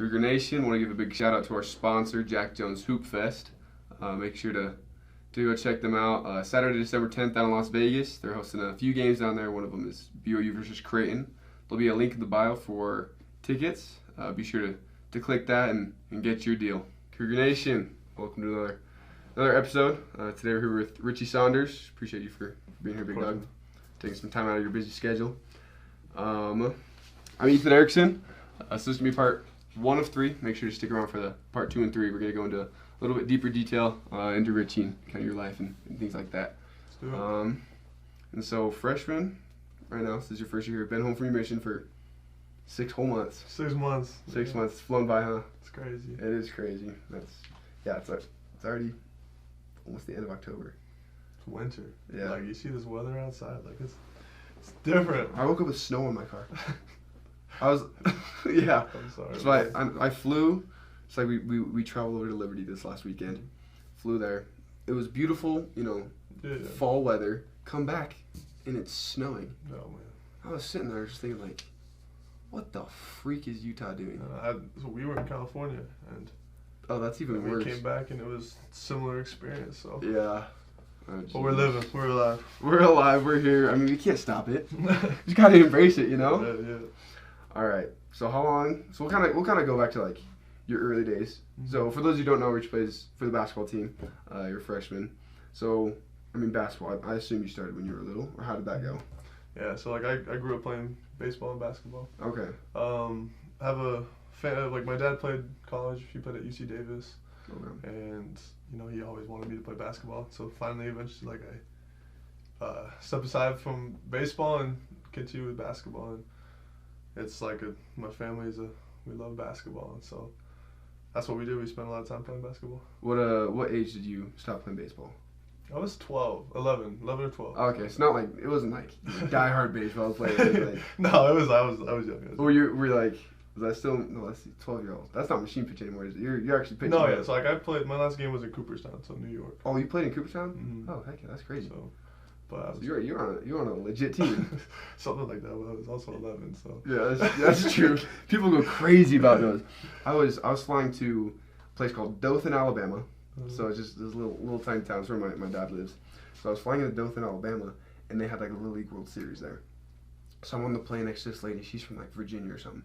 Cougar Nation, want to give a big shout out to our sponsor, Jack Jones Hoop Fest. Make sure to go check them out. Saturday, December 10th down in Las Vegas. They're hosting a few games down there. One of them is BYU versus Creighton. There'll be a link in the bio for tickets. Be sure to click that and get your deal. Cougar Nation, welcome to another episode. Today we're here with Richie Saunders. Appreciate you for being here, big dog. Taking some time out of your busy schedule. I'm Ethan Erickson. So this is going to be part 1 of 3. Make sure to stick around for the part 2 and 3. We're going to go into a little bit deeper detail into Richie and kind of your life and things like that. Let's do it. And so freshman, right now, this is your first year. Been home from your mission for 6 whole months. 6 months. 6 months. It's flown by, huh? It's crazy. It is crazy. It's already almost the end of October. It's winter. Yeah. Like, you see this weather outside, like, it's different. I woke up with snow in my car. I was, yeah. I'm sorry. So I flew. It's like we traveled over to Liberty this last weekend. Flew there. It was beautiful, fall weather. Come back, and it's snowing. Oh, man. I was sitting there just thinking, like, what the freak is Utah doing? So we were in California, and that's even worse. We came back, and it was a similar experience. So Yeah. But we're living. We're alive. We're alive. We're here. I mean, we can't stop it. Just gotta embrace it, Yeah. All right. So how long? So we'll kind of go back to like your early days. Mm-hmm. So for those who don't know, Rich plays for the basketball team. You're a freshman. So I mean, basketball. I assume you started when you were little, or how did that go? Yeah. So like I grew up playing baseball and basketball. Okay. I have a fan. Like my dad played college. He played at UC Davis. Okay. And he always wanted me to play basketball. So finally, eventually, like I stepped aside from baseball and continue with basketball. And it's like my family we love basketball, and so that's what we do. We spend a lot of time playing basketball. What age did you stop playing baseball? I was 11 or 12. Okay, it's not like it wasn't like diehard baseball player. Like, No, I was young. were you like? Was that still no? That's 12-year-old. That's not machine pitch anymore. Is it? You're actually pitching. No, yeah. So like I played. My last game was in Cooperstown, so New York. Oh, you played in Cooperstown? Mm-hmm. Oh, heck yeah, that's crazy. So, but you're on a legit team. Something like that. But I was also 11, so. Yeah, that's true. People go crazy about those. I was flying to a place called Dothan, Alabama. So it's just this little tiny town. It's where my dad lives. So I was flying into Dothan, Alabama, and they had like a Little League World Series there. So I'm on the plane next to this lady. She's from like Virginia or something.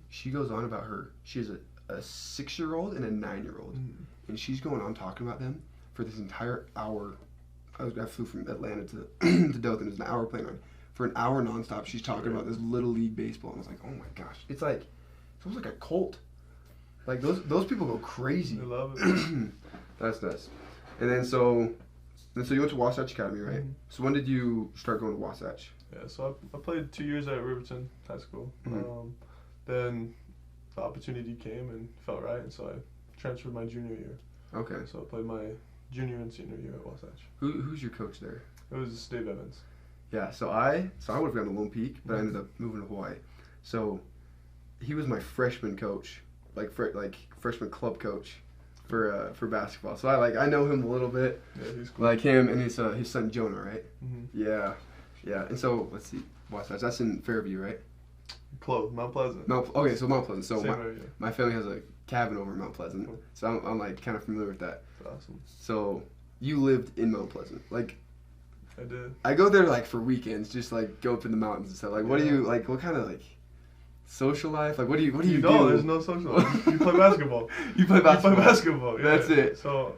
She goes on about she has a 6-year-old and a 9-year-old, and she's going on talking about them for this entire hour. I flew from Atlanta to Dothan. It's an hour plane ride. For an hour nonstop, she's talking about this Little League baseball, and I was like, oh my gosh, it's almost like a cult. Like those people go crazy. They love it. That's nuts. And then so you went to Wasatch Academy, right? Mm-hmm. So when did you start going to Wasatch? Yeah, so I played 2 years at Riverton High School. Mm-hmm. Then the opportunity came and felt right, and so I transferred my junior year. Okay. So I played my junior and senior year at Wasatch. Who's your coach there? It was Dave Evans. Yeah, so I would have gone to Lone Peak, but I ended up moving to Hawaii. So he was my freshman coach, like freshman club coach for basketball. So I know him a little bit. Yeah, he's cool. Like him and his son Jonah, right? Mm-hmm. Yeah. And so let's see, Wasatch. That's in Fairview, right? Close, Mount Pleasant. Okay, so Mount Pleasant. So Same my family has a cabin over in Mount Pleasant, Cool. so I'm like kind of familiar with that. That's awesome. So you lived in Mount Pleasant, like. I did. I go there like for weekends, just like go up in the mountains and stuff. Like, what do you like? What kind of like social life? Like, what do you do? No, there's no social life. You play basketball. You play basketball. Yeah. That's it. So,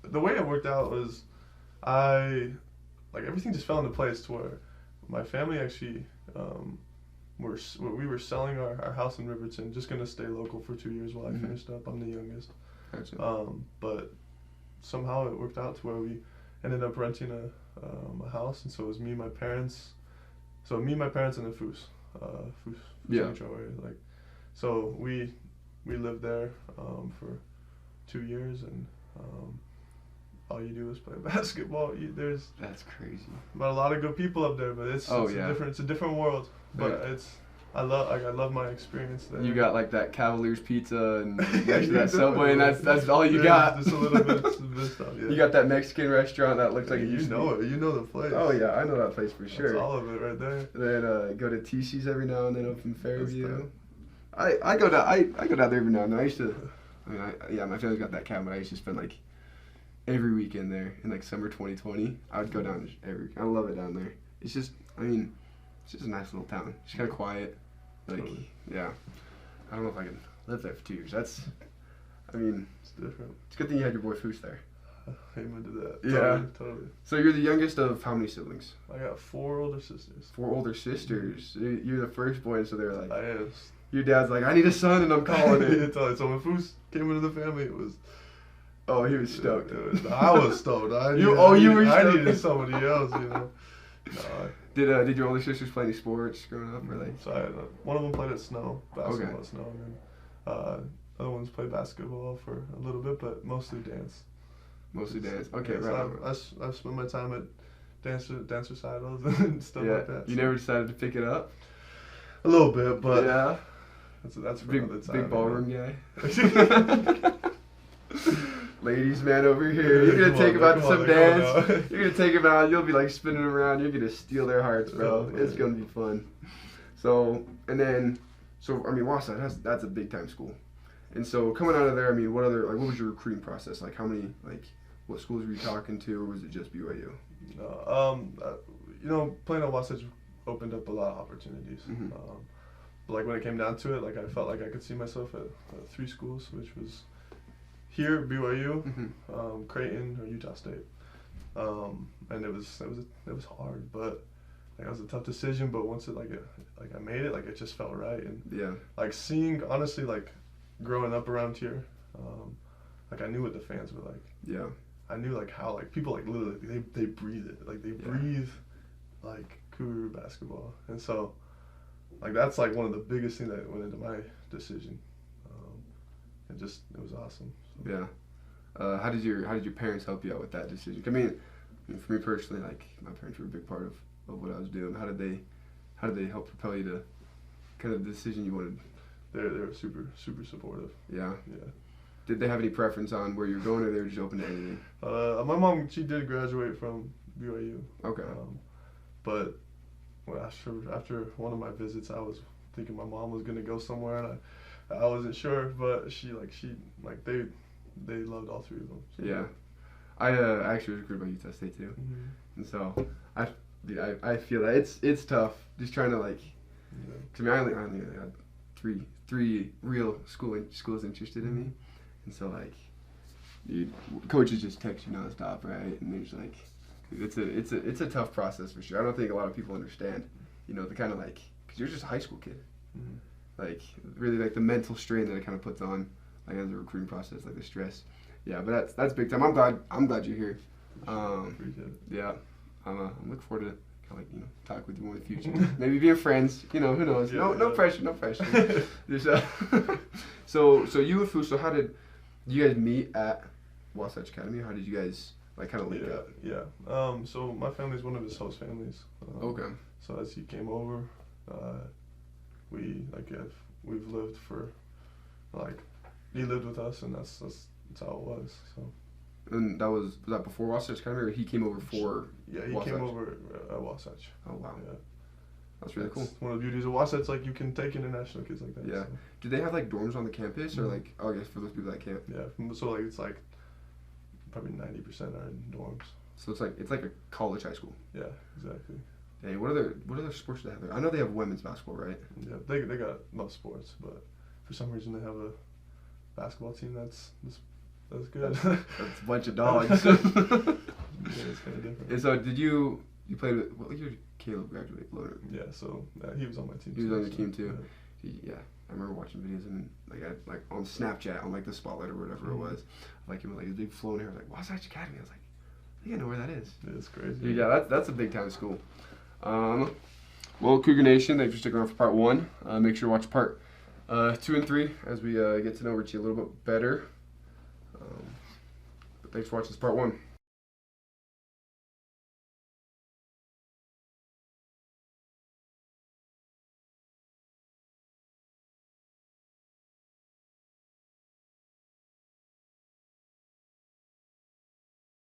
the way it worked out was, everything just fell into place to where my family actually, we were selling our house in Riverton, just gonna stay local for 2 years while I finished up. I'm the youngest. Gotcha. But somehow it worked out to where we ended up renting a house, and so it was me, my parents. So me, my parents, and the Foos. Yeah. Area. Like, so we lived there for 2 years, and all you do is play basketball. That's crazy. But a lot of good people up there, but it's a different world. But I love my experience there. You got like that Cavaliers pizza and next to that Subway, and that's all you got. Just a little bit of this stuff. Yeah. You got that Mexican restaurant that looks like it You used to know be. it. You know the place. Oh yeah, I know that place for sure. That's all of it right there. Then go to TC's every now and then up in Fairview. I go down. I go down there every now and then. I used to. I mean, yeah, my family's got that cabin, but I used to spend like every weekend there in like summer 2020. I would go down every. I love it down there. It's just, I mean, it's just a nice little town. It's kind of quiet. Like, Totally. yeah. I don't know if I can live there for 2 years. That's, I mean, It's different. it's a good thing you had your boy Foose there. Amen to that. Yeah. Totally. So you're the youngest of how many siblings? I got 4 older sisters. 4 older sisters. You're the first boy, so they're like, I am. your dad's like, I need a son, and I'm calling Yeah, it. totally. So when Foose came into the family, it was. Oh, he was stoked. I was stoked. You were I stoked. needed somebody else, you know. No, Did your older sisters play any sports growing up, or like? So I had, one of them played at basketball Okay. at Snow, and other ones played basketball for a little bit, but mostly dance. Mostly dance. Okay, Yeah, right. so I've spent my time at dance recitals and stuff Yeah. like that. You so. never decided to pick it up? A little bit, but Yeah. that's for Big, another time. big ballroom man. guy. Ladies man over here. You're gonna take him out to some dance. You're gonna take him out. You'll be like spinning around. You're gonna steal their hearts, bro. Oh, It's man. gonna be fun. So I mean, Wasatch. That's a big time school. And so coming out of there, I mean, what was your recruiting process? Like, what schools were you talking to, or was it just BYU? Playing at Wasatch opened up a lot of opportunities. Mhm. But like when it came down to it, like I felt like I could see myself at 3 schools, which was here, BYU, Mm-hmm. Creighton, or Utah State. And it was hard, but like, it was a tough decision. But once I made it, like it just felt right. And Yeah. like seeing, honestly, like growing up around here, like I knew what the fans were like. Yeah. I knew like how like people like literally they breathe it, like they breathe like Cougar basketball, and so like that's like one of the biggest things that went into my decision. It was awesome. So. Yeah. How did your parents help you out with that decision? I mean, for me personally, like my parents were a big part of what I was doing. How did they help propel you to kind of the decision you wanted? They were super supportive. Yeah. Yeah. Did they have any preference on where you're going, or they were just open to anything? My mom, she did graduate from BYU. Okay. But after one of my visits, I was thinking my mom was gonna go somewhere, and I wasn't sure. But they loved all 3 of them. So. Yeah. I actually was recruited by Utah State too, and so I feel that it's tough just trying to like. Yeah. 'Cause I mean, I only had three real schools interested in me, and so like, coaches just text you nonstop, right? And there's like, it's a tough process for sure. I don't think a lot of people understand, the kind of like, because you're just a high school kid, like really like the mental strain that it kind of puts on, like as a recruiting process, like the stress. Yeah, but that's big time. I'm glad you're here. Appreciate it. Yeah, I'm looking forward to. Talk with you more in the future. Maybe being friends. Who knows? Yeah, No pressure. No pressure. So you and Fu. So how did you guys meet at Wasatch Academy? How did you guys kind of link up? Yeah. So my family's one of his host families. Okay. So as he came over, we've lived for he lived with us, and that's how it was. So. And was that before Wasatch Academy, or he came over for? Yeah, he Wasatch? came over at Wasatch. Oh wow. Yeah. That's really cool. One of the beauties of Wasatch, like you can take international kids like that. Yeah. So. Do they have like dorms on the campus, or like? Oh, I guess for those people that can't. Yeah. So it's like probably 90% are in dorms. So it's like a college high school. Yeah, exactly. Hey, what other sports do they have there? I know they have women's basketball, right? Yeah, they got most sports, but for some reason they have a basketball team that's good. That's a bunch of dogs. Yeah, it's kind of different. And so did you played with, what year did Caleb graduate? Loader? Yeah, so he was on my team. He was on your so, team too. Yeah. Yeah, I remember watching videos and like on Snapchat on like the Spotlight or whatever it was, like him with like his big flowing hair, like Wasatch Academy. I was like, I think I know where that is. It's crazy. Yeah, that's a big time school. Well, Cougar Nation, thanks for sticking around for part 1. Make sure to watch part 2 and 3 as we get to know Richie a little bit better. But thanks for watching this part 1.